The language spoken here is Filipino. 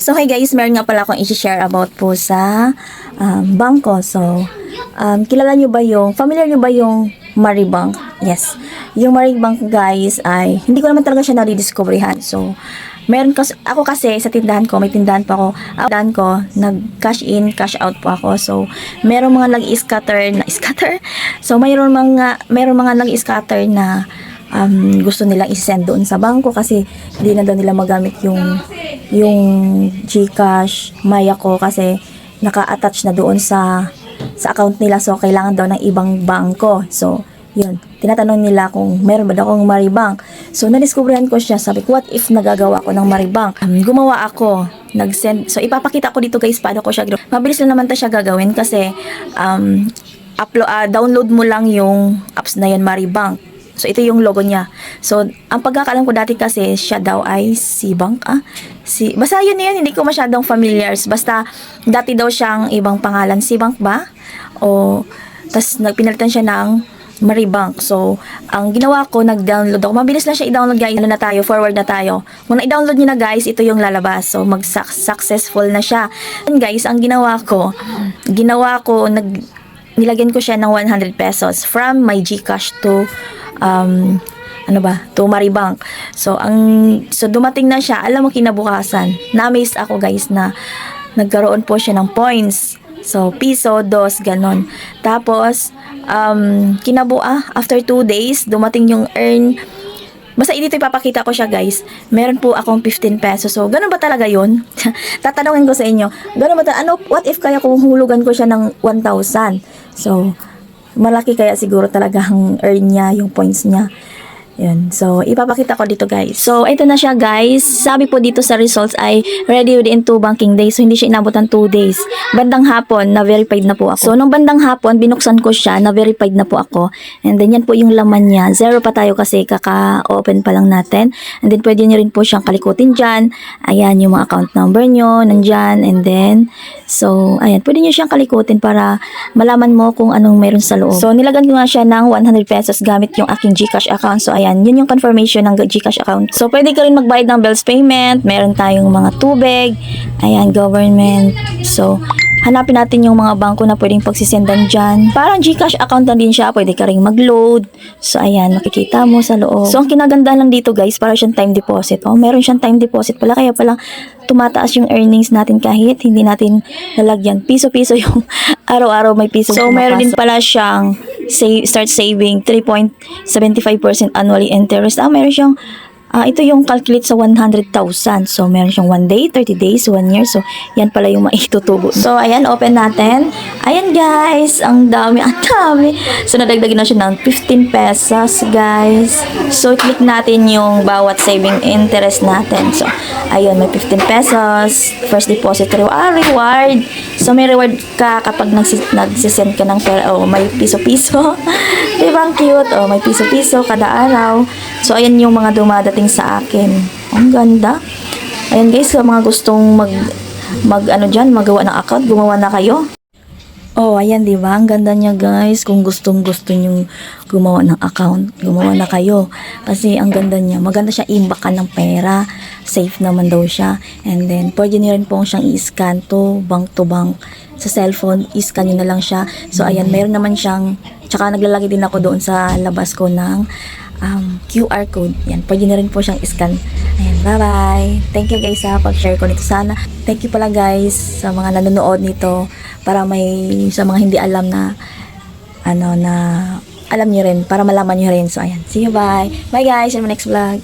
So, hi guys, meron nga pala akong i-share about po sa bangko. So, kilala nyo ba familiar nyo ba yung Maribank? Yes. Yung Maribank guys ay, hindi ko naman talaga siya nadidiscoveryhan. So, ako kasi sa tindahan ko, may tindahan pa ako. Tindahan ko, nag-cash in, cash out po ako. So, meron mga nag-scatter. So, mayroon mga nag-scatter na gusto nilang i-send doon sa bangko kasi hindi na daw nila magamit yung GCash, Maya ko kasi naka-attach na doon sa account nila. So, kailangan daw ng ibang bangko. So, yun. Tinatanong nila kung meron ba daw akong Maribank. So, nadiskubrihan ko siya. Sabi ko, what if nagagawa ko ng Maribank? Gumawa ako. Nag-send. So, ipapakita ko dito guys paano ko siya gawin. Mabilis na naman siya gagawin kasi download mo lang yung apps na yan, Maribank. So, ito yung logo niya. So, ang pagkakalam ko dati kasi, siya daw ay Cbank. Basta yun, hindi ko masyadong familiars. Basta, dati daw siyang ibang pangalan. Cbank ba? Tas, pinalitan siya ng Maribank. So, ang ginawa ko, nag-download ako. Mabilis lang siya i-download guys. Forward na tayo. Kung na-download nyo na guys, ito yung lalabas. So, successful na siya. And guys, ang ginawa ko, nilagyan ko siya ng 100 pesos from my GCash to to Maribank. So dumating na siya. Alam mo, kinabukasan, na-amaze ako guys na nagkaroon po siya ng points. So piso, dos, ganon. Tapos after 2 days dumating yung earn. Basta dito ipapakita ko siya guys. Meron po akong 15 pesos. So, ganun ba talaga yun? Tatanungin ko sa inyo. Ganun ba what if kaya kung hulugan ko siya ng 1,000? So, malaki kaya siguro talaga ang earn niya, yung points niya. Yun. So, ipapakita ko dito guys. So, ito na siya guys. Sabi po dito sa results ay ready within 2 banking days. So, hindi siya inabot ng 2 days. Bandang hapon, na-verified na po ako. So, nung bandang hapon, binuksan ko siya, na-verified na po ako. And then, yan po yung laman niya. Zero pa tayo kasi kaka-open pa lang natin. And then, pwede nyo rin po siyang kalikutin dyan. Ayan, yung mga account number nyo, nandyan. And then, so, ayan, pwede nyo siyang kalikutin para malaman mo kung anong meron sa loob. So, nilagyan ko nga siya ng 100 pesos gamit yung aking GCash account. So, ayan, yun yung confirmation ng GCash account. So, pwede ka rin magbayad ng bills payment. Meron tayong mga tubig. Ayan, government. So, hanapin natin yung mga bangko na pwedeng pagsisendan dyan. Parang GCash account na din siya. Pwede ka rin mag-load. So, ayan, makikita mo sa loob. So, ang kinaganda lang dito guys, para siyang time deposit. Meron siyang time deposit pala. Kaya palang tumataas yung earnings natin kahit hindi natin lalagyan. Piso-piso yung araw-araw may piso. So, meron din pala siyang start saving 3.75% annually interest. Meron siyang ito yung calculate sa 100,000. So, meron siyang 1 day, 30 days, 1 year. So, yan pala yung maitutubo. So, ayan, open natin. Ayan, guys. Ang dami. So, nadagdagan na siya ng 15 pesos, guys. So, click natin yung bawat saving interest natin. So, ayun, may 15 pesos. First deposit reward. So, may reward ka kapag nagsisend ka ng pera. May piso-piso. Diba ang cute? May piso-piso kada araw. So, ayan yung mga dumadating sa akin. Ang ganda. Ayan guys, sa mga gustong magawa ng account, gumawa na kayo. Ayan, di ba? Ang ganda niya guys. Kung gusto niyo gumawa ng account, gumawa na kayo. Kasi ang ganda niya. Maganda siya imbakan ng pera. Safe naman daw siya. And then, pwede niyo rin pong siyang i-scan to bank. Sa cellphone, i-scan niyo na lang siya. So, ayan, meron naman siyang, tsaka naglalagay din ako doon sa labas ko ng QR code. Yan, pwede na rin po siyang i-scan. Ayan, bye-bye. Thank you guys sa pag-share ko nito. Sana, thank you pala guys sa mga nanonood nito para sa mga hindi alam na alam niyo rin, para malaman niyo rin. So, ayan. See you, bye. Bye guys, in my next vlog.